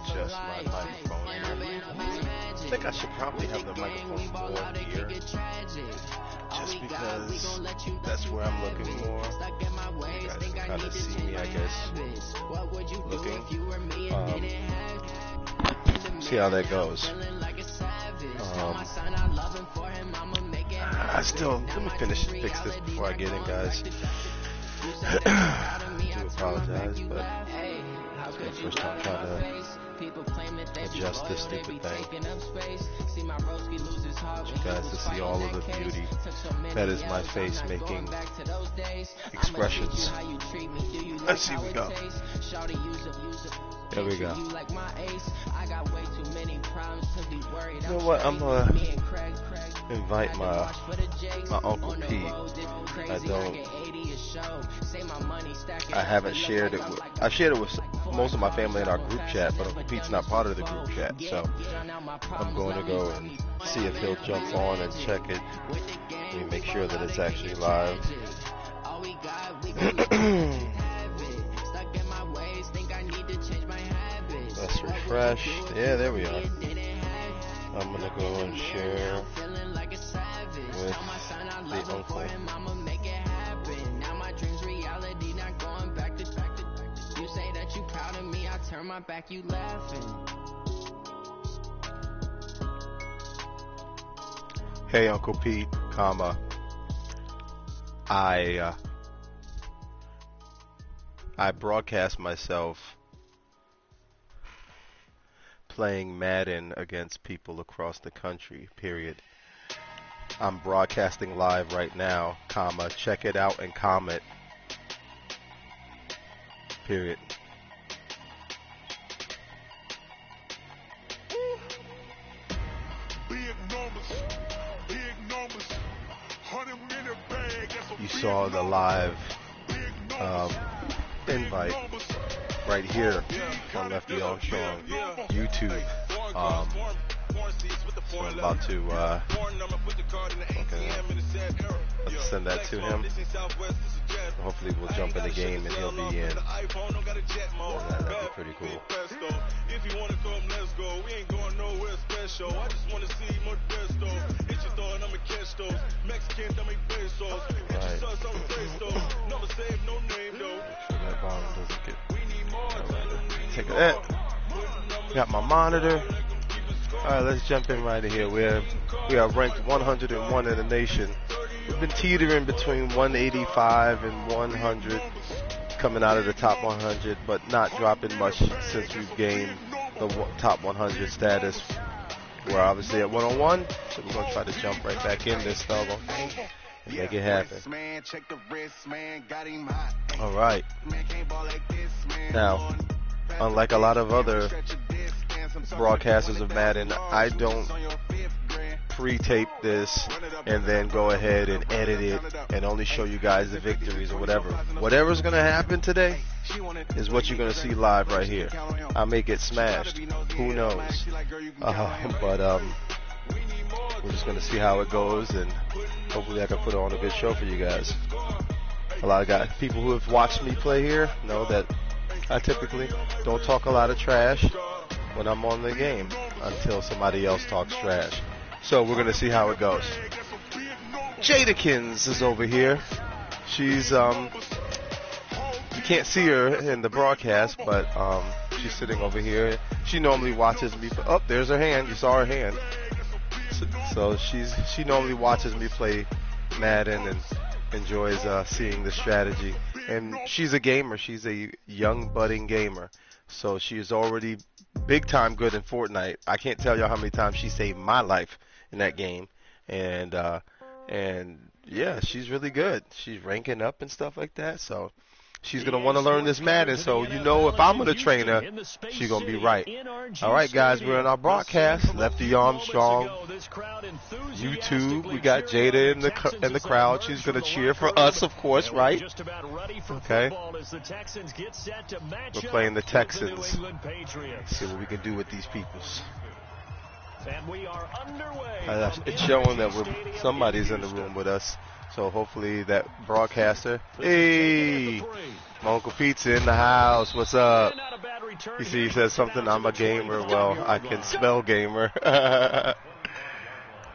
adjust my microphone here. I think I should probably have the microphone more here, just because that's where I'm looking more. You guys can kind of see me, I guess, looking. See how that goes. Let me fix this before I get in, guys. I do apologize, but it's my first time trying to adjust this stupid thing. I want you guys to see all of the beauty that is my face making expressions. Let's see, we go. There we go. You know what? I'm gonna invite my Uncle Pete. I haven't shared it with. I shared it with most of my family in our group chat, but Uncle Pete's not part of the group chat, so I'm going to go and see if he'll jump on and check it. Let me make sure that it's actually live. Let's refresh. Yeah, there we are. I'm gonna go and share with the uncle. You say that you proud of me, I turn my back, you laughing. Hey, Uncle Pete, I broadcast myself playing Madden against people across the country, period. I'm broadcasting live right now, check it out and comment, period. You saw the live invite right here on Lefty-Armstrong YouTube. So I'm about to let's send that to him. Hopefully we'll jump in the game and he'll be in. That'd be pretty cool. If you wanna come, let's go. We ain't going nowhere special. I just wanna see more resto. It's just throwing on my cash those. Mexican, dummy pesos. It's just us on resto. Never save no name though. So that bomb doesn't get. Take that. Got my monitor. Alright, let's jump in right here. We are ranked 101 in the nation. We've been teetering between 185 and 100, coming out of the top 100, but not dropping much since we've gained the top 100 status. We're obviously at 101, so we're going to try to jump right back in this fella and make it happen. Alright. Now, unlike a lot of other broadcasters of Madden, I don't pre-tape this and then go ahead and edit it and only show you guys the victories or whatever. Whatever's going to happen today is what you're going to see live right here. I may get smashed. Who knows? But we're just going to see how it goes, and hopefully I can put on a good show for you guys. A lot of people who have watched me play here know that I typically don't talk a lot of trash when I'm on the game until somebody else talks trash. So we're going to see how it goes. Jadakins is over here. She's, you can't see her in the broadcast, but she's sitting over here. She normally watches me. Oh, there's her hand. You saw her hand. So she normally watches me play Madden and enjoys seeing the strategy. And she's a gamer. She's a young, budding gamer. So she's already big time good in Fortnite. I can't tell y'all how many times she saved my life in that game. And yeah, she's really good. She's ranking up and stuff like that. So she's going to want to learn this Madden. So you know, if I'm going to train her, she's going to be right. All right, guys, we're in our broadcast. Lefty-Armstrong, YouTube. We got Jada in the crowd. She's going to cheer for us, of course, right? Okay. We're playing the Texans. Let's see what we can do with these peoples. And we are underway. It's showing that somebody's in the room with us. So hopefully that broadcaster. Hey, my Uncle Pete's in the house. What's up? You see, he says something, I'm a gamer. Well, I can spell gamer.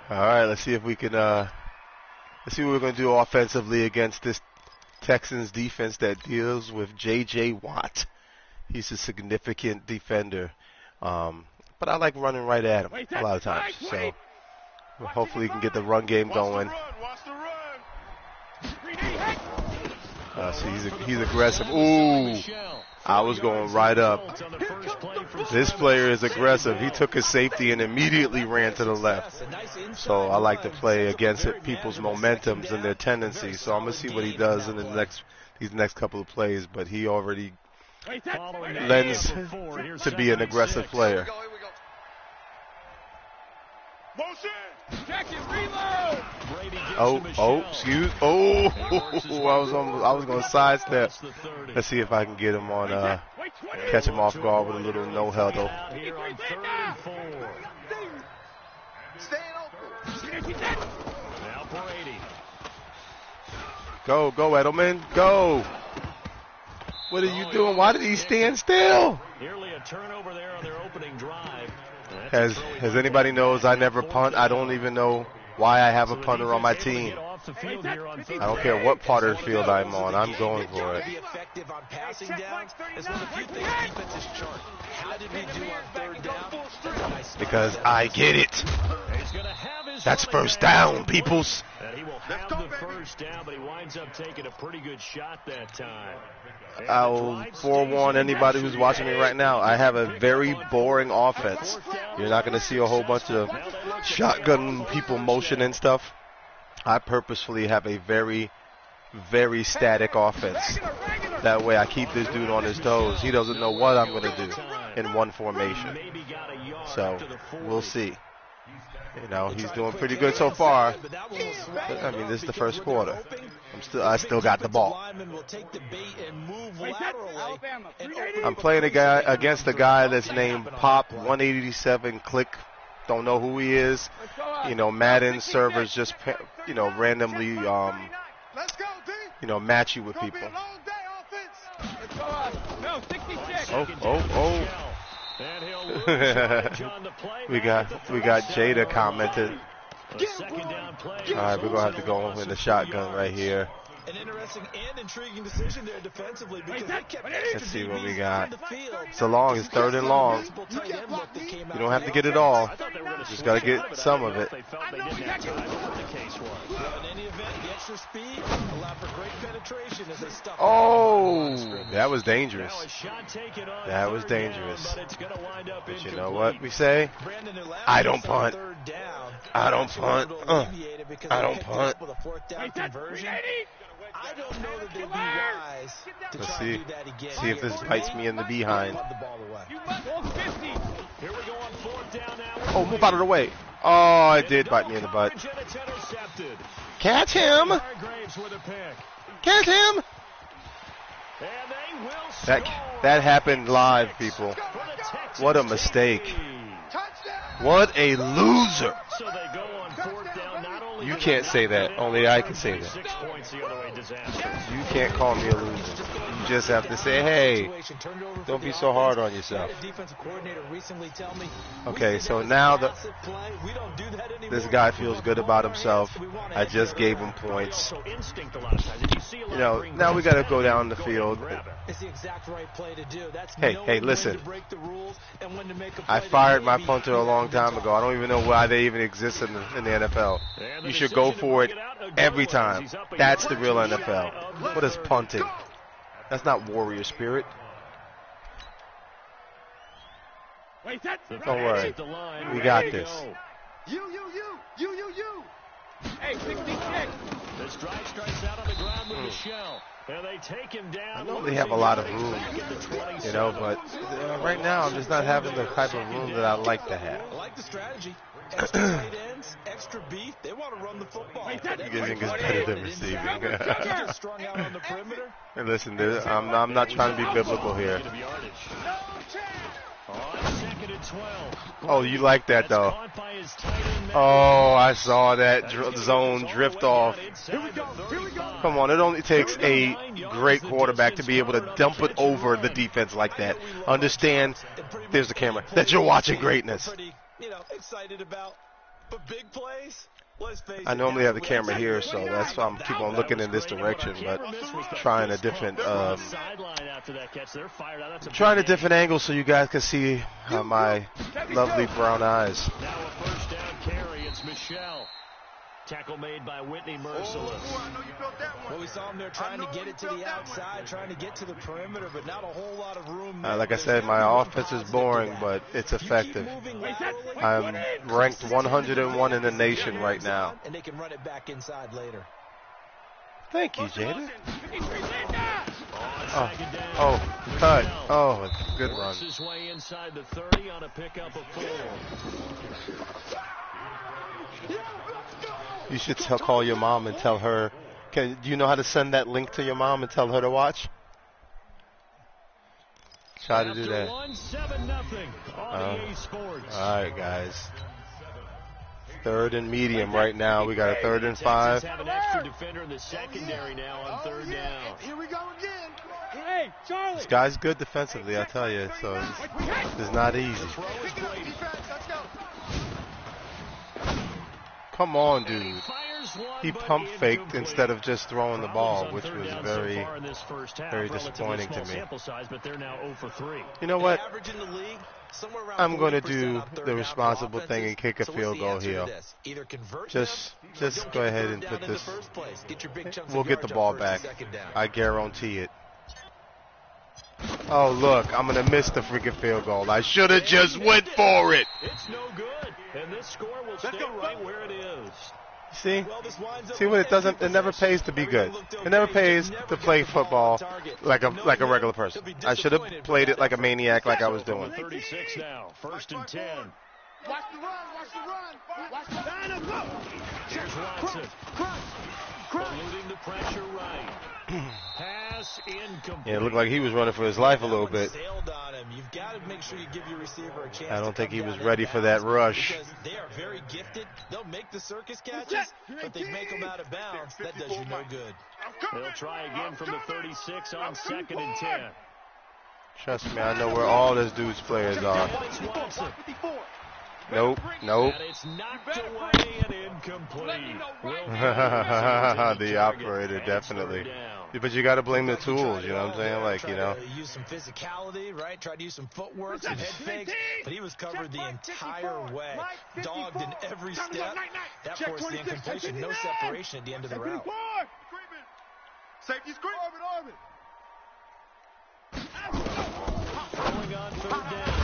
All right, let's see if we can, let's see what we're going to do offensively against this Texans defense that deals with J.J. Watt. He's a significant defender. But I like running right at him a lot of times. So hopefully we can get the run game going. See, he's aggressive. Ooh, I was going right up. This player is aggressive. He took his safety and immediately ran to the left. So I like to play against people's momentums and their tendencies. So I'm going to see what he does in these next couple of plays. But he already lends to be an aggressive player. Excuse. I was going to sidestep. Let's see if I can get him on, catch him off guard with a little no huddle. Go, Edelman, go. What are you doing? Why did he stand still? Nearly a turnover there on their opening drive. As anybody knows, I never punt. I don't even know why I have a punter on my team. I don't care what part of the field I'm on. I'm going for it. Because I get it. That's first down, peoples. He will have the first down, but he winds up taking a pretty good shot that time. I'll forewarn anybody who's watching me right now, I have a very boring offense. You're not going to see a whole bunch of shotgun people motion and stuff. I purposefully have a very, very static offense. That way I keep this dude on his toes. He doesn't know what I'm going to do in one formation. So we'll see. You know, he's doing pretty good so far. I mean, this is the first quarter. I still got the ball. I'm playing against a guy that's named Pop 187 Click. Don't know who he is. You know, Madden servers just, you know, randomly, you know, match you with people. Oh. we got Jada commented. All right, we're gonna have to go in the shotgun right here. An interesting and intriguing decision there defensively because they kept. Let's see what we got. So long, it's third and long. You don't have to get it all. Just gotta get some of it. Oh, that was dangerous. That was dangerous. But you know what we say? I don't punt. I don't punt. I don't punt. I don't know that they'd be wise to Let's try see. to do that again. See if this bites me in the behind. Oh, move out of the way. Oh, it did bite me in the butt. Catch him. Catch him. That happened live, people. What a mistake. What a loser. You can't say that. Only I can say that. You can't call me a loser. You just have to say, hey, don't be so hard on yourself. Okay, so now this guy feels good about himself. I just gave him points. You know, now we got to go down the field. Hey, listen. I fired my punter a long time ago. I don't even know why they even exist in the NFL. You should go for it every time. That's the real NFL. What is punting? That's not warrior spirit. Don't worry. We got this. You. Hey, 66. This drive strikes out on the ground with the shell. And they take him down. I know they have a lot of room, you know, but right now I'm just not having the type of room that I like to have. I like the strategy. Extra tight ends, extra beef. They want to run the football. You think it's better than receiving. Strung out on the perimeter. And listen, I'm not trying to be biblical here. Oh, you like that though. Oh, I saw that zone drift off. Come on, it only takes a great quarterback to be able to dump it over the defense like that. Understand, there's the camera, that you're watching greatness. Excited about, but big plays. I normally have the camera here, so that's why I'm keep on looking in this direction, but trying a different angle so you guys can see my lovely brown eyes. Now a first down carry. It's Michelle. Tackle made by Whitney Merciless. Well, we saw him there trying to get it to the outside, trying to get to the perimeter, but not a whole lot of room. Like I said, my offense is boring, but it's effective. I'm ranked 101 in the nation right now. And they can run it back inside later. Thank you, Jada. Oh, cut. Oh, good run. His way inside the 30 on a pickup of 4. You should call your mom and tell her. Do you know how to send that link to your mom and tell her to watch? Try to do that. All right, guys. 3rd and medium right now. We got a 3rd and 5. Have an extra defender in the secondary now on 3rd down. Here we go again. Hey, Charlie. This guy's good defensively, I tell you. So it's not easy. Come on, dude. He pump faked instead of just throwing the ball, which was very, very disappointing to me. You know what? I'm going to do the responsible thing and kick a field goal here. Just go ahead and put this. We'll get the ball back. I guarantee it. Oh, look, I'm going to miss the freaking field goal. I should have just went for it. It's no good, and this score will stay right where it is. See what it doesn't. It never pays to be good. It never pays to play football like a regular person. I should have played it like a maniac, like I was doing. 36 now, 1st and 10. Watch the run, watch the run. Watch the run. Here's Watson. Eluding the pressure right. Pass incomplete. Yeah, it looked like he was running for his life a little bit. You've got to make sure you give your receiver a chance. I don't think he was ready for that rush. They are very gifted. They'll make the circus catches, but they make them out of bounds. That does you no good. They'll try again from the 36 on 2nd and 10. Trust me, I know where all this dude's players are. Nope. And it's knocked away and incomplete. The operator, definitely. But you got to blame the tools, you know what I'm saying? Like, you know. Use some physicality, right? Try to use some footwork, some head fakes, but he was covered the entire way, dogged in every step. That forced the incompletion. No separation at the end of the route. Safety screen.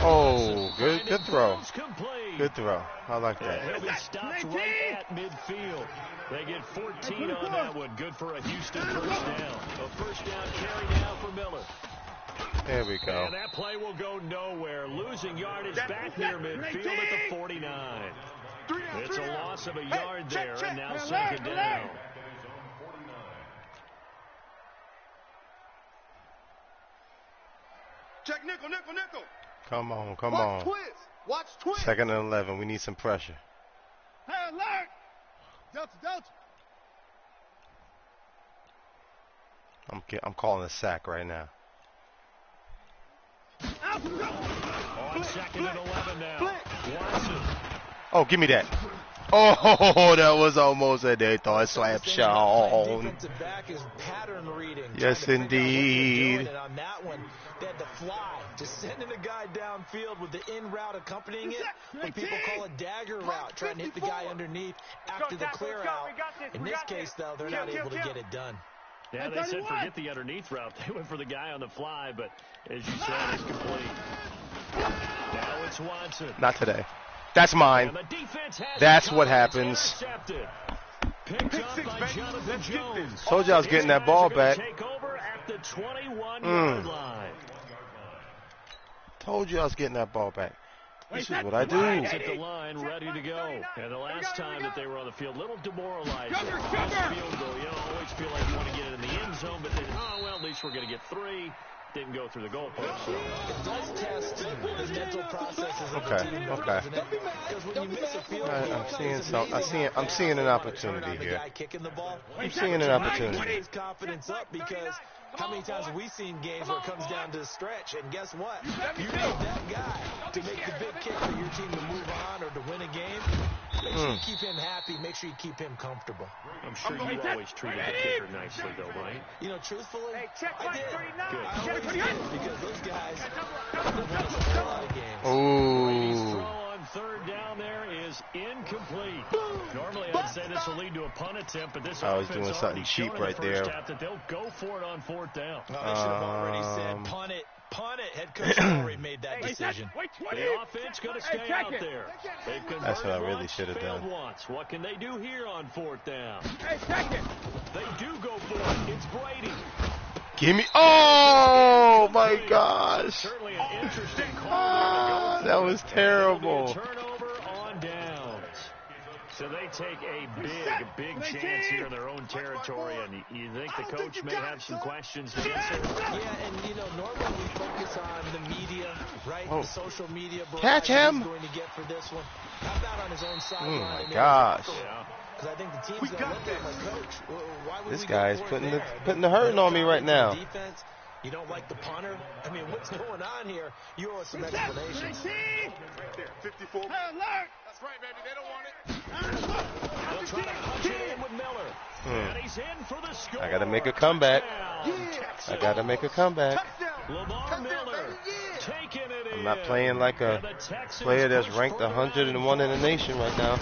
Oh, good throw. Good throw. I like that. He'll be stopped right at midfield. They get 14 on that one. Good for a Houston first down. A first down carry now for Miller. There we go. And that play will go nowhere. Losing yardage back near midfield at the 49. It's a loss of a yard there, and now 2nd down. Check nickel. Come on. Watch twist. 2nd and 11. We need some pressure. Hey, alert. Delta. I'm calling a sack right now. On 2nd and 11 now. Watson. Oh, give me that. Oh, that was almost a dead thought slap shot. Defensive back is pattern reading. Yes, indeed. On that one, they had to fly, just sending a guy downfield with the in route accompanying it. What people call a dagger route, trying to hit the guy underneath after the clear out. In this case, though, they're not able to get it done. Yeah, they said forget the underneath route. They went for the guy on the fly, but as you said, it's complete. Now it's Watson. Not today. That's mine. That's what happens. Told you I was getting that ball back. Told you I was getting that ball back. This is what I do. At the line, ready to go. And the last time that they were on the field, little demoralizing. Field goal. You don't always feel like you want to get it in the end zone, but then, at least we're going to get 3. didn't go through the goalpost. So. It does test the mental processes of the team. Okay. Because when you miss a field goal, I'm seeing an opportunity here. I'm seeing an opportunity. His confidence up because how many times have we seen games where it comes down to the stretch, and guess what? You need that guy to make the big kick for your team to move on or to win a game. Make sure you keep him happy. Make sure you keep him comfortable. I'm sure you always treated the kicker nicely, though, right? You know, truthfully, I did. Good. I always did because those guys have won us a whole lot of games. Brady's Ooh. throw on third down there is incomplete. Normally, I'd say this will lead to a punt attempt, but this I was offense doing something cheap right there. That they'll go for it on fourth down. Well, they should have already said punt it. Punt it. Head coach already made that decision. The offense going to stay out there. That's what I really should have done. Once. What can they do here on fourth down? They do go for it. It's Brady. Give me. Oh my gosh. Certainly an interesting call. That was terrible. Turnover on downs. So they take a big chance here in their own territory, and you think the coach may have some questions to answer? Yeah, and you know, normally we focus on the media, right? Oh. The social media Catch him. he's going to get for this one. How about on his own sideline? Oh my gosh. Because I think the team's going to look at him like, Coach, why would This we guy's go for putting it the hurting on me right now. Defense, you don't like the punter? I mean, what's going on here? You owe us some explanations. Right there, 54. Hey, alert! That's right, baby. They don't want it. They'll try to punch it in with Miller. And he's in for the score. I gotta make a comeback. I gotta make a comeback. Lamar Miller taking it in. I'm not playing like a player that's ranked 101 in the nation right now.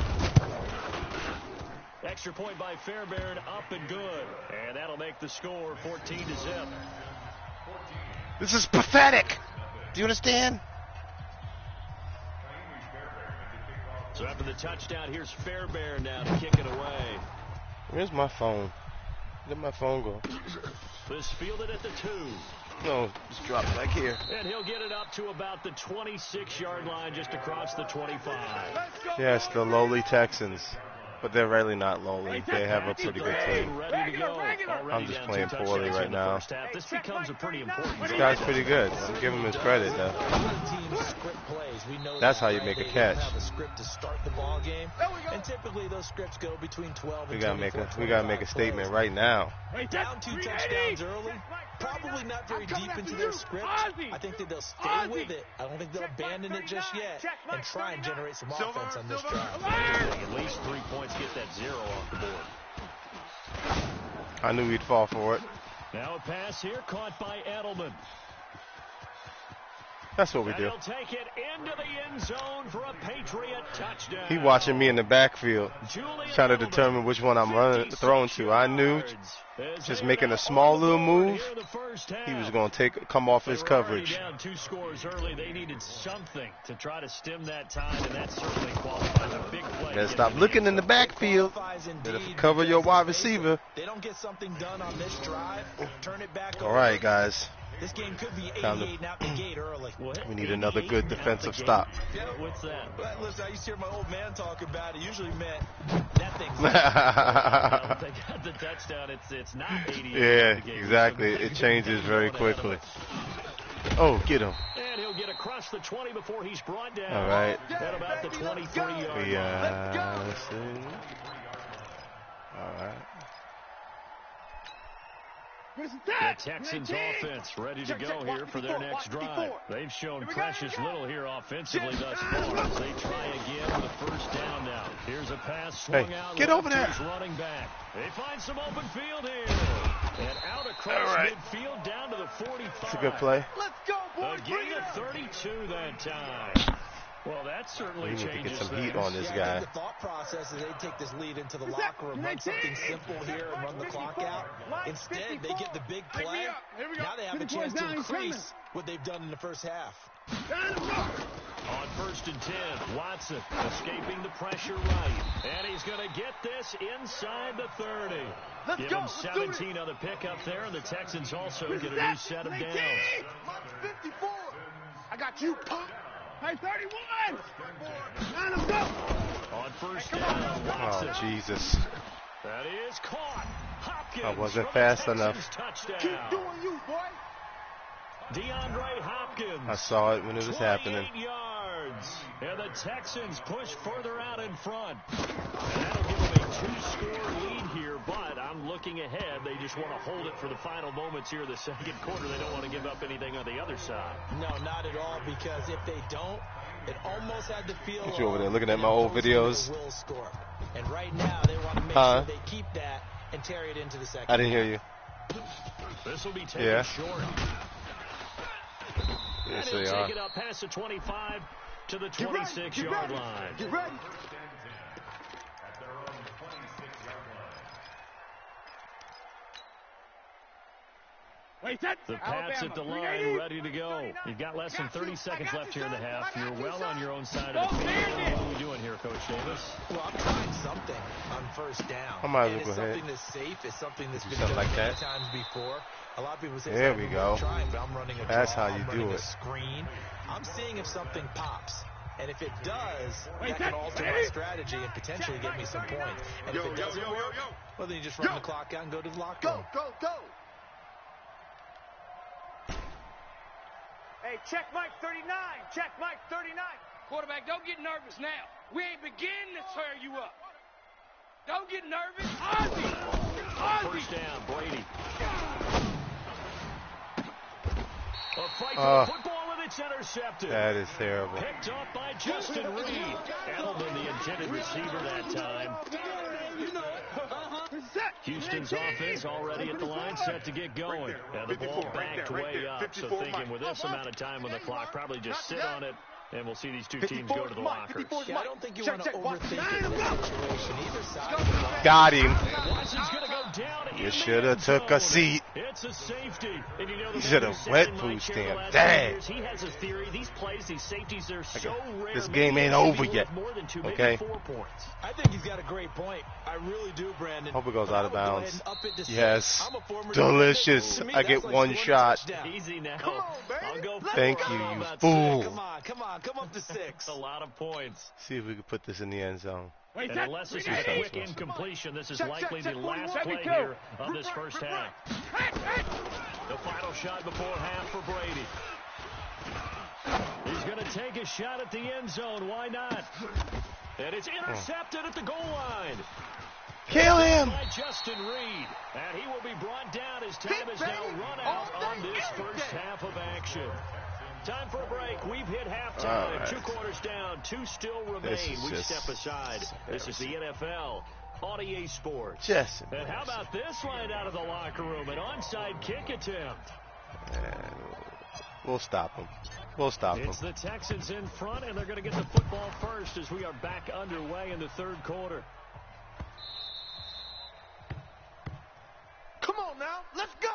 Extra point by Fairbairn, up and good. And that'll make the score 14-0. This is pathetic. Do you understand? So after the touchdown, here's Fairbairn now to kick it away. Where's my phone? Where'd my phone go? This fielded at the 2. No, just drop back here. And he'll get it up to about the 26-yard line, just across the 25. Yes, the lowly Texans. But they're really not lowly. They have a pretty good team. Ready to go. I'm just playing poorly right now. This becomes a pretty important This guy's pretty good. I'm giving him his credit, though. That's how you make a catch. Have a script to start the ball game, and typically those scripts go between 12 and We gotta make a statement right now. Down 2 touchdowns early, probably not very deep into their script. I think that they'll stay with it. I don't think they'll abandon it just yet and try and generate some offense on this drive. At least 3 points, get that 0 off the board. I knew he'd fall for it. Now a pass here caught by Edelman. That's what we do. He'll take it into the end zone for a Patriot touchdown. He watching me in the backfield, trying to determine which one I'm throwing to. I knew just making a small little move, he was going to come off his coverage. Down 2 scores early. They needed something to try to stem that tide, and that certainly qualifies a big play. Better stop looking in the backfield. Better cover your wide receiver. They don't get something done on this drive. Turn it back over. All right, guys. This game could be 88 out the gate early. We need another good defensive stop. What's that? Well, listen, I used to hear my old man talk about it. Usually meant that thing's Well, if they got the touchdown, it's not 88. Yeah, exactly. It changes very quickly. Oh, get him. And he'll get across the 20 before he's brought down. All right. At about the 23-yard Yeah. Let's see. All right. The Texans offense ready to go here for their next drive. They've shown precious little here offensively thus far as they try again with a first down now. Here's a pass swung out. Get over there. Running back. They find some open field here. And out across midfield down to the 45. That's a good play. Let's go, boys. A gain of 32 that time. Well, that certainly We need to changes get some things. heat on this I guy. think the thought process is they take this lead into the locker room, run something simple here and run the clock out. Instead, they get the big play. Now they have a chance to increase what they've done in the first half. On 1st and 10, Watson escaping the pressure right. And he's going to get this inside the 30. Give him 17 on the pickup there, and the Texans also get a new set of downs. 54. I got you, punk. Hey, 31. Line him up. On 1st down, Watson. Oh, Jesus. That is caught. Hopkins. I wasn't from fast the enough. Texans touchdown. Keep doing you, boy. DeAndre Hopkins. I saw it when it was happening. 28 yards. And the Texans push further out in front. And that'll give them a 2-score lead here, but I'm looking ahead. They just want to hold it for the final moments here of the second quarter. They don't want to give up anything on the other side. No, not at all, because if they don't, it almost had the feel You over there looking at my old videos? Will score. And right now, they want to make sure they keep that and carry it into the second. I didn't hear you. This will be taken short. Yes, and they he'll are. take it up past the 25 to the 26-yard line. Get ready. The Pats at the line, ready to go. You've got less than 30 seconds left here in the half. You're well on your own side of the field. What are we doing here, Coach Davis? Well, I'm trying something on first down. I might and as it's well go something that's safe. It's something that's been something done like many that. times before. A lot of people say, There we go. Trying, but I'm running a That's draw, how you I'm do running it. A screen. I'm seeing if something pops. And if it does, that can alter my strategy and potentially get me some points. And if it doesn't work, well, then you just run the clock out and go to the locker room. Go. Hey, check Mike 39. Check Mike 39. Quarterback, don't get nervous now. We ain't beginning to tear you up. Don't get nervous. Ozzy. First down, Brady. A fight for the football, and it's intercepted. That is terrible. Picked up by Justin Reed. Edelman, the intended receiver that time. Houston's offense already at the line, set to get going. And the ball backed way up. So thinking with this amount of time on the clock, probably just sit on it, and we'll see these two teams go to the lockers. Yeah, I don't think you want to overthink it in this situation. Either side. Got him. Watson's going to go down. You should have took a seat. It's a safety. And you know the You should have went food stamp. Dang. He has a theory. These plays, these safeties, they're so rare. This game ain't over yet. Okay? 4 points. I think he's got a great point. I really do, Brandon. Hope it goes out of bounds. Yes. I'm a former Delicious. defender. I get one shot. Easy now. Come on, baby. I'll go Thank for you, it. you About fool. Come on. Come up to 6. A lot of points. See if we can put this in the end zone. And unless this is a quick incompletion, this is likely the last play here of this first half. The final shot before half for Brady. He's going to take a shot at the end zone. Why not? And it's intercepted at the goal line. Kill him. By Justin Reed. And he will be brought down as time is now run out on this first half of action. Time for a break. We've hit halftime. Right. 2 quarters down. 2 still remain. We step aside. This is the NFL on EA Sports. And how about this line out of the locker room? An onside kick attempt. We'll stop him. We'll stop him. It's the Texans in front, and they're going to get the football first as we are back underway in the third quarter. Come on now. Let's go.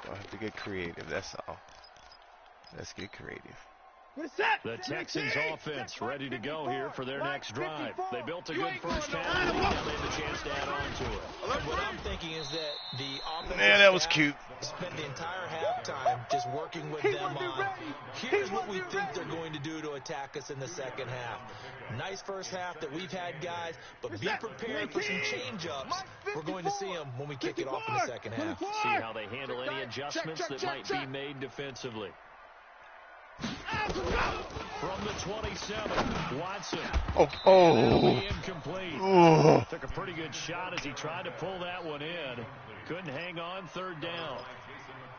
I have to get creative, that's all. Let's get creative. The Texans offense ready to go here for their next drive. They built a good first half. Now they have a chance to add on to it. And what I'm thinking is that the offensive that was cute. Spent the entire halftime just working with them on here's what we think they're going to do to attack us in the second half. Nice first half that we've had, guys, but be prepared for some change-ups. We're going to see them when we kick it off in the second half. See how they handle any adjustments that might be made defensively. From the 27, Watson. Incomplete. Took a pretty good shot as he tried to pull that one in. Couldn't hang on, third down.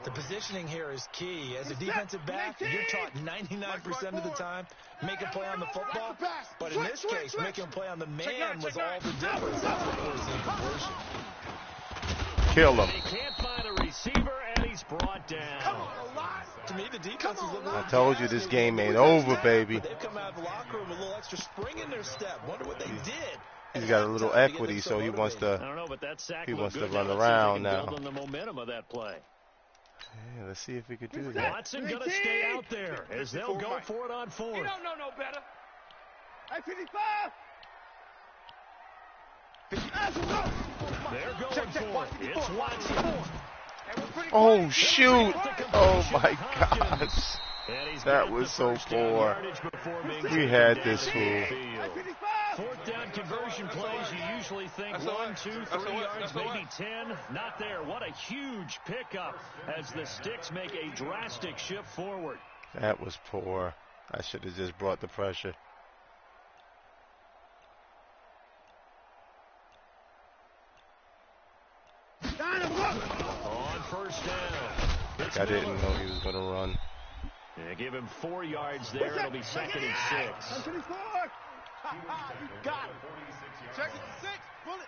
The positioning here is key. As a defensive back, you're taught 99% of the time, make a play on the football. But in this case, making a play on the man was all the difference. That's what we're seeing completion. Kill him. He can't find a receiver, and he's brought down. To me, the defense is a little. I told you this game ain't over, baby. They've come out of the locker room with a little extra spring in their step. Wonder what they did. He's got a little equity, so he wants I to. don't know, but that sack He wants to looked run good. around Let's see if they can now. build on the momentum of that play. Yeah, let's see if we could do that. Watson going to stay out there as they'll go for it on 4th. You don't know no better. Hey, 55. They're going for it. It's Watson. Oh, shoot. Oh, my gosh. That was so poor. We had this fool. Fourth down conversion plays, you usually think 1, 2, 3 yards, maybe 10. Not there. What a huge pickup as the Sticks make a drastic shift forward. That was poor. I should have just brought the pressure. On first down. I didn't know he was going to run. Yeah, give him 4 yards there. It'll be 2nd and 6. You got it. 2nd and 6. Bullet.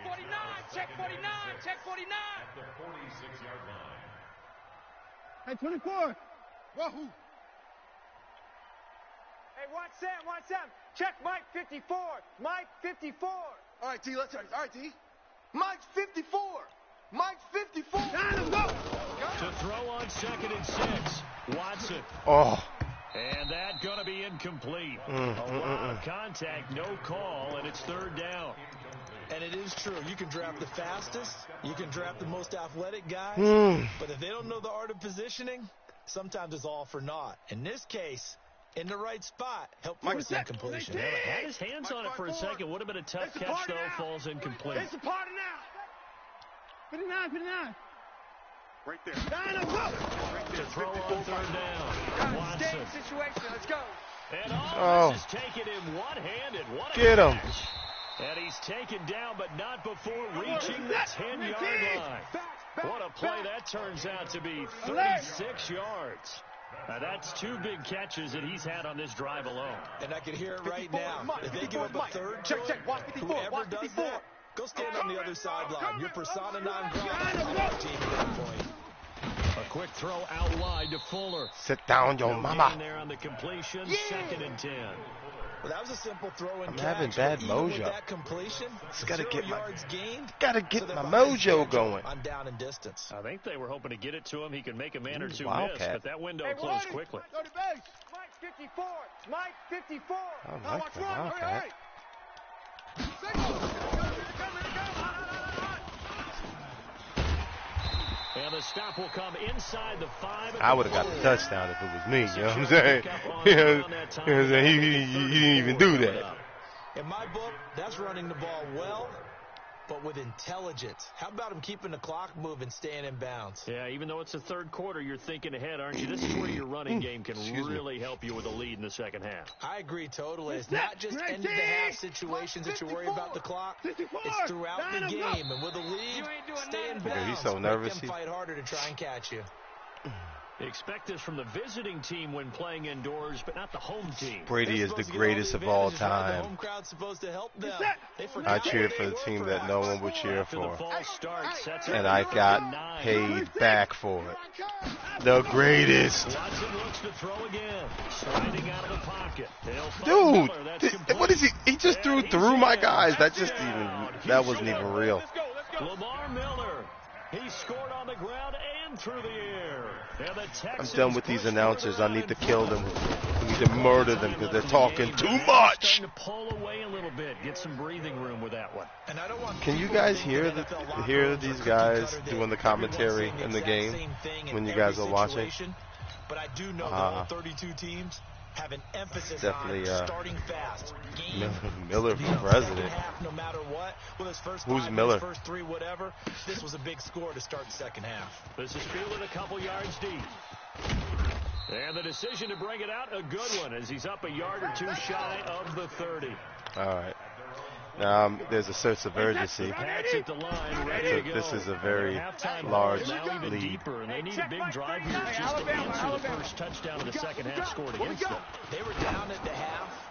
49. Check 49. Check 49. At the 46-yard line. Hey, 24. Wahoo. Hey, watch Sam. Check Mike 54. Mike 54. All right, D, let's start. All right, D. Mike's 54. Mike's 54. Let's go. To throw on 2nd and 6. Watson. Oh. And that going to be incomplete. A lot of contact, no call, and it's 3rd down. And it is true. You can draft the fastest. You can draft the most athletic guys. But if they don't know the art of positioning, sometimes it's all for naught. In this case, in the right spot, help force that completion. Had his hands on it for a second. Would have been a tough catch, though. Falls incomplete. It's a party now. 59. Right there. To throw on 3rd down. Watson. Situation. Let's go. And all this is taken in one-handed. What a Get him. catch. And he's taken down, but not before reaching the 10-yard line. What a play that turns out to be. 36 yards. That's 2 big catches that he's had on this drive alone. And I can hear it right now. If they give up a third to him, whoever does that, go stand on the other sideline. You're persona non grata on that team at that point. A quick throw out wide to Fuller. Sit down, yo mama. There on the completion, 2nd and 10. Well, that was a simple throw and I'm catch. having bad Even mojo. with that completion, Gotta get my yards gained. Gotta get So they're my behind mojo schedule going. on down and distance. I think they were hoping to get it to him. He could make a man or two Wildcat. miss, but that window closed quickly. Mike 54. Mike 54. I like the Wildcat. And the stop will come inside the 5. I would have got the touchdown if it was me, you know what I'm saying? You know what I'm saying? He didn't even do that. In my book, that's running the ball well, but with intelligence. How about him keeping the clock moving, staying in bounds? Yeah, even though it's the 3rd quarter, you're thinking ahead, aren't you? This is where your running game can really help you with a lead in the 2nd half. I agree totally. It's not just end-of-the-half situations that you worry about the clock. It's throughout the game. And with a lead, stay in bounds. He's so nervous. Make them fight harder to try and catch you. Expect this from the visiting team when playing indoors, but not the home team. Brady is the greatest of all The time. home crowd's supposed to help them. I cheered for the team that no one would cheer After the for. false start, sets up And I got paid back for it. The greatest. Watson looks to throw again. Sliding out of the pocket. Dude, what is he? He just threw my guys. That wasn't even real. Lamar Miller. He scored on the ground and through the air. I'm done with these announcers. I need to kill them. I need to murder them because they're talking too much. Starting to pull away a little bit. Get some breathing room with that one. And I don't want Can you guys hear these guys doing the commentary in the game when you guys are watching? But I do know that all 32 teams have an emphasis on starting fast. Miller for president. No matter what. Well, his first Who's 5 Miller? minutes, first 3, whatever. This was a big score to start the 2nd half. This is fielded a couple yards deep. And the decision to bring it out, a good one, as he's up a yard or 2 shy of the 30. All right. Now there's a sense of urgency. Pats at the line, ready to go. This is a very Halftime large now even lead. deeper, and they need a big drive here just to answer the first touchdown of the 2nd half scored against them. They were down at the half.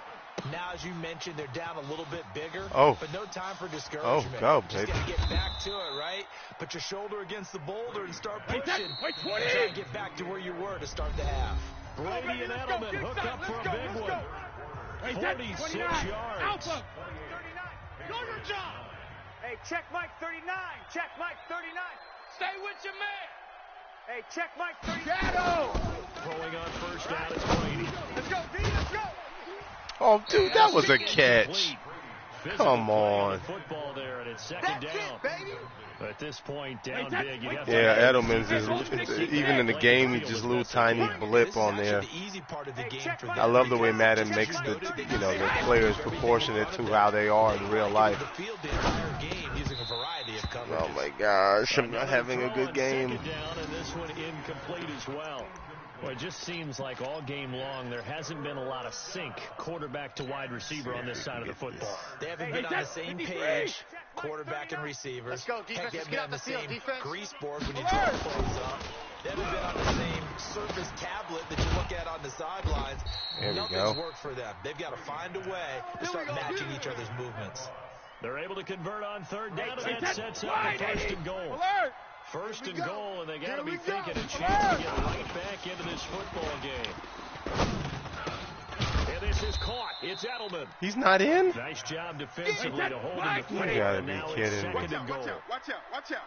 Now, as you mentioned, they're down a little bit bigger. But no time for discouragement. Go, Just baby. got to get back to it, right? Put your shoulder against the boulder and start pushing. Try and get back to where you were to start the half. Brady and Edelman hook up for a big one. 46 yards. Go your job. Hey, check Mike 39. Check Mike 39. Stay with your man. Hey, check Mike 39. Shadow. Throwing on first down, it's Brady. Let's go, D. Let's go. Oh, dude, that was a catch. Come on. Football there, and it's 2nd down. baby. A this point, down big. Yeah, Edelman's is even in the game, he's just a little tiny blip on there. I love the way Madden makes the players proportionate to how they are in real life. Oh my gosh, I'm not having a good game. Down, and this one incomplete as well. Well, it just seems like all game long there hasn't been a lot of sync quarterback to wide receiver on this side of the football. They haven't been on the same page, quarterback and receivers. Let's go, defense. They haven't Get been out on the the field, same defense. grease board when you draw plays up. They haven't been on the same Surface tablet that you look at on the sidelines. Nothing's worked for them. They've got to find a way to start matching each other's movements. They're able to convert on third down, and that sets up the first and goal. First and goal, and they got to be thinking a chance to get right back into this football game. And this is caught. It's Edelman. He's not in? Nice job defensively to hold him to You free. gotta And be now it's kidding. second and goal. Watch out.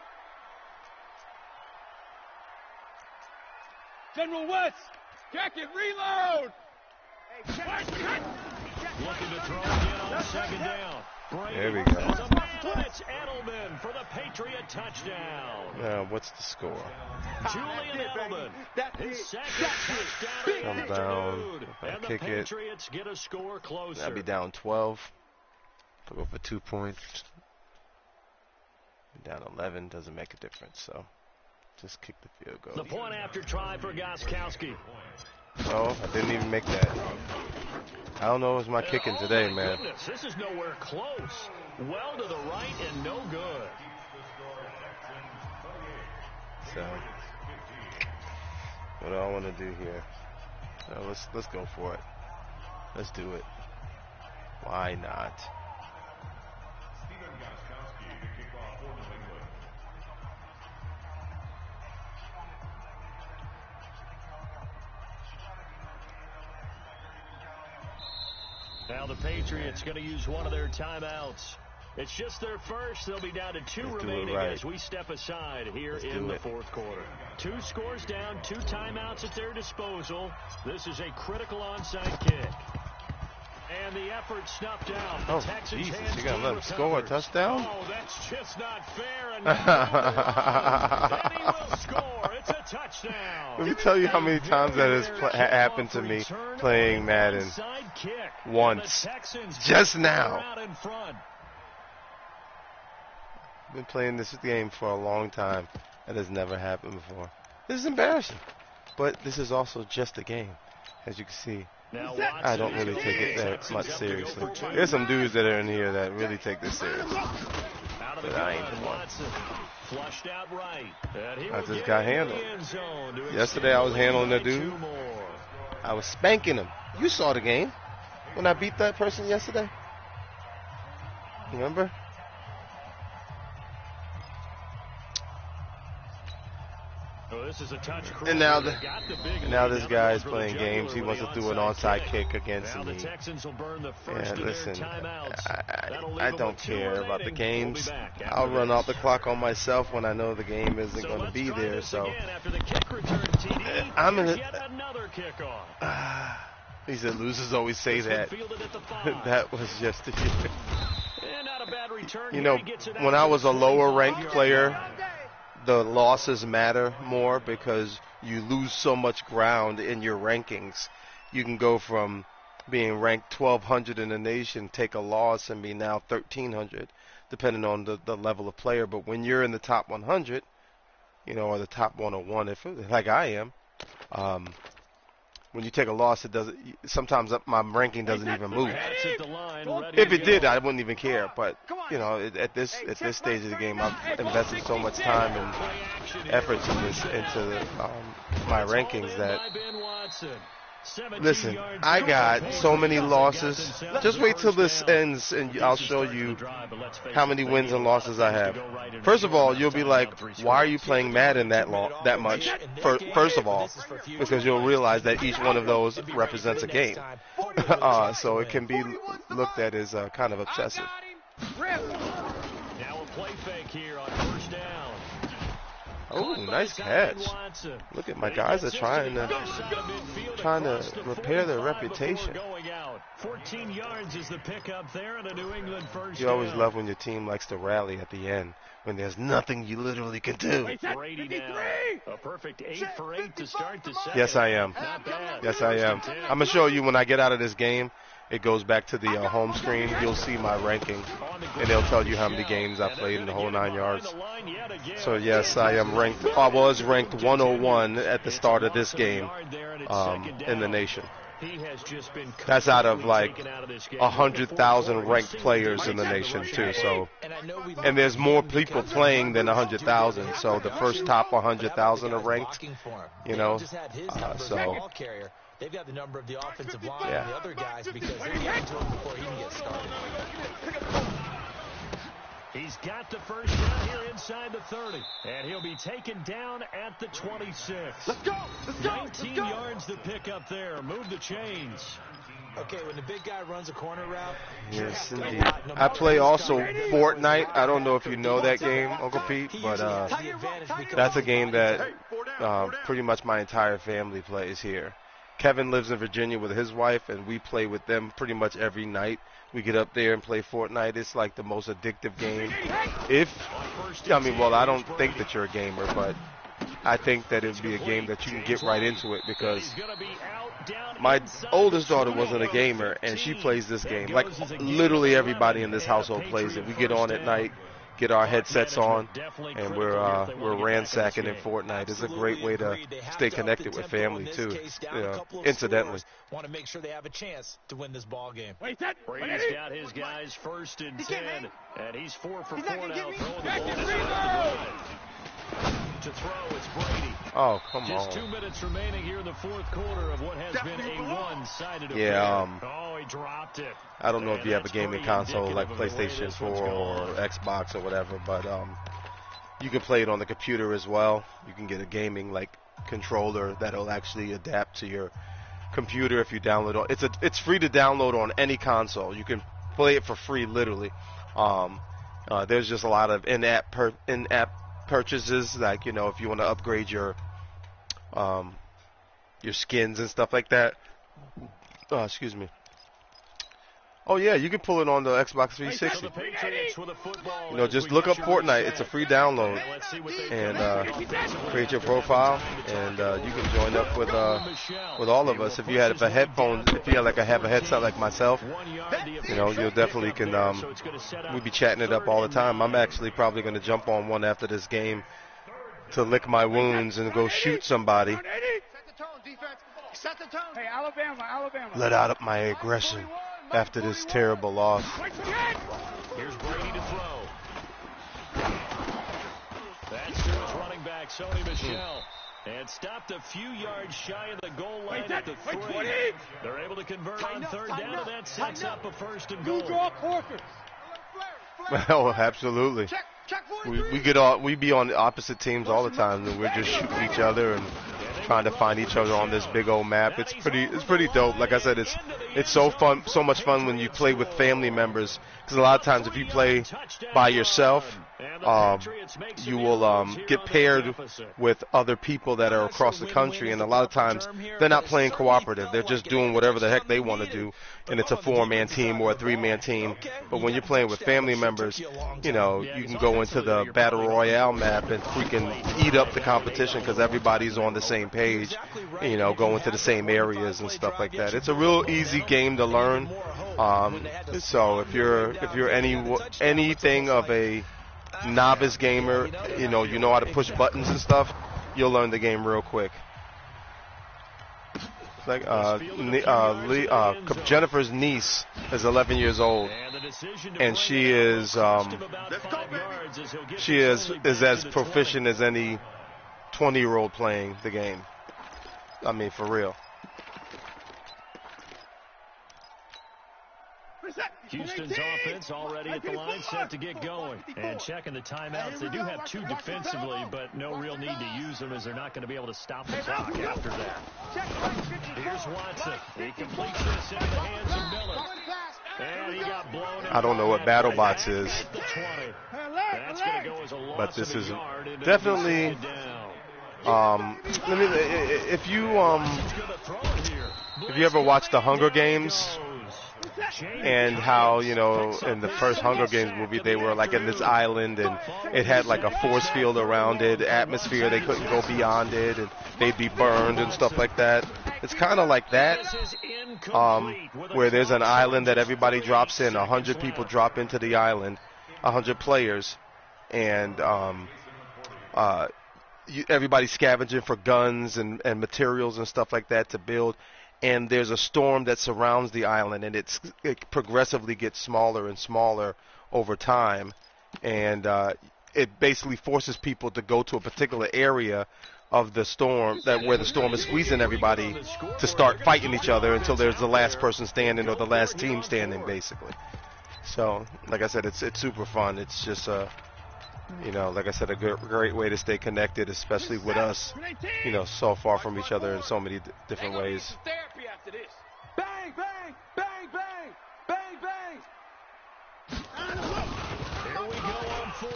General West, jacket, reload. Looking to throw again on second down. There we go. There's a man. It's Edelman for the Patriot touchdown. Now, what's the score? Julian Edelman. His second touchdown. I'm down. If I And the kick it, Patriots get a score closer. I'll be down 12. I'll go for 2 points. Down 11 doesn't make a difference, so just kick the field goal. The point after try for Gostkowski. Oh, I didn't even make that. I don't know what's my kicking today, man. Goodness, this is nowhere close. Well to the right and no good. So, what do I want to do here? Let's go for it. Let's do it. Why not? Now the Patriots going to use one of their timeouts. It's just their first. They'll be down to 2 remaining as we step aside here in the fourth quarter. 2 scores down, 2 timeouts at their disposal. This is a critical onside kick. And the effort snuffed out. Oh, Jesus, you got to let him score a touchdown? Oh, that's just not fair. And then he will score. It's a touchdown. Let me tell you how many times that has happened to me playing Madden. Once. Just now. I've been playing this game for a long time. That has never happened before. This is embarrassing. But this is also just a game, as you can see. I don't really take it that much seriously. There's some dudes that are in here that really take this serious. But I ain't the one. I just got handled. Yesterday I was handling a dude. I was spanking him. You saw the game when I beat that person yesterday. Remember? And now this guy is playing games. He wants to do an onside kick against me. And listen, I don't care about the games. I'll run out the clock on myself when I know the game isn't going to be there. So I'm in it. He said losers always say that. That was just you know, when I was a lower ranked player, the losses matter more because you lose so much ground in your rankings. You can go from being ranked 1,200 in the nation, take a loss, and be now 1,300, depending on the level of player. But when you're in the top 100, you know, or the top 101, like I am, when you take a loss, it doesn't. Sometimes my ranking doesn't even move. If it did, I wouldn't even care. But you know, at this stage of the game, I've invested so much time and efforts into my rankings that. Listen, I got so many losses. Just wait till this ends, and I'll show you how many wins and losses I have. First of all, you'll be like, why are you playing Madden that much? First of all, because you'll realize that each one of those represents a game. So it can be looked at as kind of obsessive. Now a play fake here on first down. Oh, nice catch. Look at my guys are trying to repair their reputation. 14 yards is the pickup there and a New England first You always down. love when your team likes to rally at the end when there's nothing you literally can do. Brady now. A perfect 8 for 8 to start the second. Yes, I am. Not bad. Yes, I am. I'm going to show you when I get out of this game. It goes back to the home screen. You'll see my ranking, and they'll tell you how many games I played in the whole 9 yards. So, yes, I am ranked. I was ranked 101 at the start of this game in the nation. That's out of like 100,000 ranked players in the nation, too. So, and there's more people playing than 100,000. So the first top 100,000 are ranked, you know. So. They've got the number of the offensive line and the other guys because they're getting to him before he can get started. He's got the first down here inside the 30. And he'll be taken down at the 26. Let's go! Let's go! 19 yards to pick up there. Move the chains. Okay, when the big guy runs a corner route. Yes, indeed. I play also Fortnite. I don't know if you know that game, Uncle Pete, but that's a game that pretty much my entire family plays here. Kevin lives in Virginia with his wife, and we play with them pretty much every night. We get up there and play Fortnite. It's like the most addictive game. I don't think that you're a gamer, but I think that it would be a game that you can get right into it because my oldest daughter wasn't a gamer, and she plays this game. Like, literally everybody in this household plays it. We get on at night, get our headsets on, and we're ransacking in Fortnite. It's a great way to stay connected with family too. Incidentally, want to make sure they have a chance to win this ball game. Brady's got his guys 1st and 10, and he's 4 for 4 now throwing the ball. To throw, it's Brady. Oh, come on. Just 2 minutes remaining here in the fourth quarter of what has been a one-sided affair. Yeah, he dropped it. I don't know if you have a gaming console like PlayStation 4 or Xbox or whatever, but you can play it on the computer as well. You can get a gaming like controller that'll actually adapt to your computer if you download it. It's free to download on any console. You can play it for free, literally. There's just a lot of in-app purchases, like, you know, if you want to upgrade your skins and stuff like that. Excuse me. Oh yeah, you can pull it on the Xbox 360. You know, just look up Fortnite. It's a free download, and create your profile, and you can join up with all of us. If you have a headset like myself, you know, you definitely can. We be chatting it up all the time. I'm actually probably going to jump on one after this game to lick my wounds and go shoot somebody. Hey, Alabama. Let out my aggression after this terrible loss. Here's Brady to throw. That's to his running back, Sony Michel. And stopped a few yards shy of the goal line at the 3. They're able to convert on 3rd down, and that sets up a 1st and goal. Well, absolutely. We be on the opposite teams all the time, and we're just shooting each other and trying to find each other on this big old map. It's pretty dope. Like I said, it's so fun, so much fun when you play with family members. Because a lot of times, if you play by yourself, you will get paired with other people that are across the country, and a lot of times they're not playing cooperative. They're just doing whatever the heck they want to do, and it's a 4-man team or a 3-man team. But when you're playing with family members, you know, you can go into the Battle Royale map and freaking eat up the competition because everybody's on the same page, you know, going to the same areas and stuff like that. It's a real easy game to learn. So if you're anything of a novice gamer, you know how to push buttons and stuff, you'll learn the game real quick. Like Jennifer's niece is 11 years old, and she is as proficient as any 20-year-old playing the game. I mean, for real. Houston's offense already at the line, set to get going. And checking the timeouts. They do have 2 defensively, but no real need to use them as they're not going to be able to stop the clock after that. Here's Watson. He completes this into the hands of Miller. And he got blown out. I don't know what BattleBots is, That's going to go as a loss, but this is definitely. if you ever watch the Hunger Games, and how, you know, in the first Hunger Games movie, they were like in this island, and it had like a force field around it, atmosphere, they couldn't go beyond it, and they'd be burned and stuff like that. It's kind of like that, where there's an island that everybody drops in. 100 people drop into the island, 100 players, and everybody's scavenging for guns and materials and stuff like that to build. And there's a storm that surrounds the island, and it progressively gets smaller and smaller over time. And it basically forces people to go to a particular area of the storm, where the storm is squeezing everybody, to start fighting each other until there's the last person standing or the last team standing, basically. So, like I said, it's super fun. It's just you know, like I said, a great way to stay connected, especially with us, you know, so far from each other in so many different ways. Bang, bang, bang, bang, bang, bang. Here we go on fourth.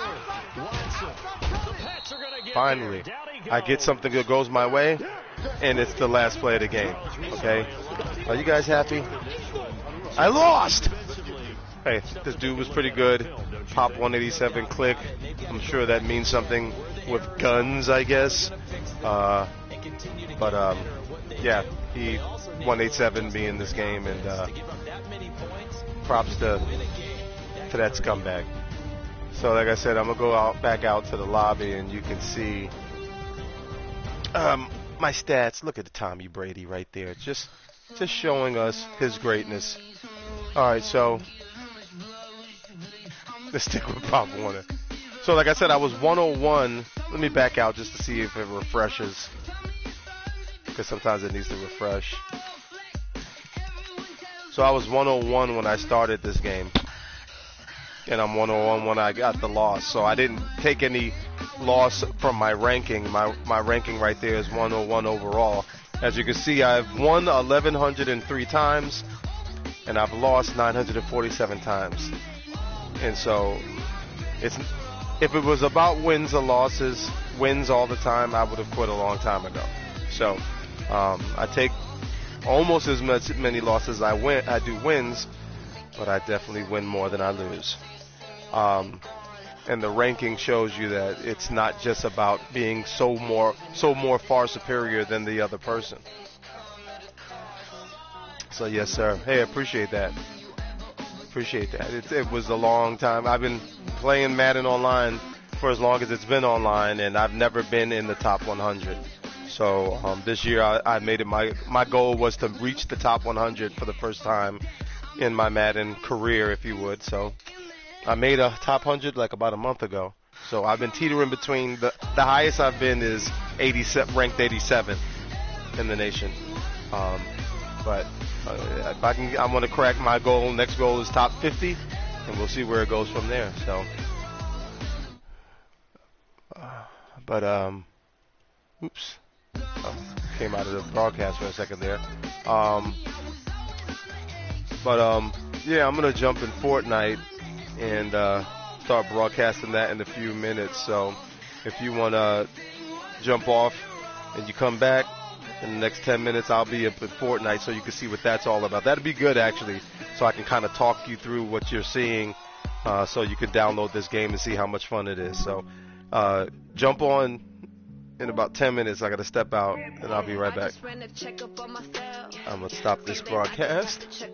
Watson. The Pats are going to get Finally, there. I get something that goes my way, and it's the last play of the game. Okay? Are you guys happy? I lost! Hey, this dude was pretty good. Pop 187 click. I'm sure that means something with guns, I guess. Yeah, he 187 me in this game, and props to that scumbag. So, like I said, I'm gonna go back out to the lobby, and you can see my stats. Look at the Tommy Brady right there, just showing us his greatness. All right, so let's stick with Pop Warner. So, like I said, I was 101. Let me back out just to see if it refreshes, because sometimes it needs to refresh. So I was 101 when I started this game, and I'm 101 when I got the loss. So I didn't take any loss from my ranking. My ranking right there is 101 overall. As you can see, I've won 1,103 times, and I've lost 947 times. And so, if it was about wins or losses, wins all the time, I would have quit a long time ago. So, I take almost as many losses as I do wins, but I definitely win more than I lose. And the ranking shows you that it's not just about being so more far superior than the other person. So yes, sir. Hey, appreciate that. Appreciate that. It was a long time. I've been playing Madden online for as long as it's been online, and I've never been in the top 100. So this year I made it my goal was to reach the top 100 for the first time in my Madden career, if you would. So I made a top 100 like about a month ago. So I've been teetering between the highest I've been is 87, ranked 87 in the nation. But if I want to crack my goal. Next goal is top 50, and we'll see where it goes from there. So, oops, came out of the broadcast for a second there. Yeah, I'm gonna jump in Fortnite and start broadcasting that in a few minutes. So, if you wanna jump off and you come back. In the next 10 minutes, I'll be up at Fortnite so you can see what that's all about. That'd be good, actually, so I can kind of talk you through what you're seeing so you can download this game and see how much fun it is. So jump on in about 10 minutes. I got to step out, and I'll be right back. I'm going to stop this broadcast.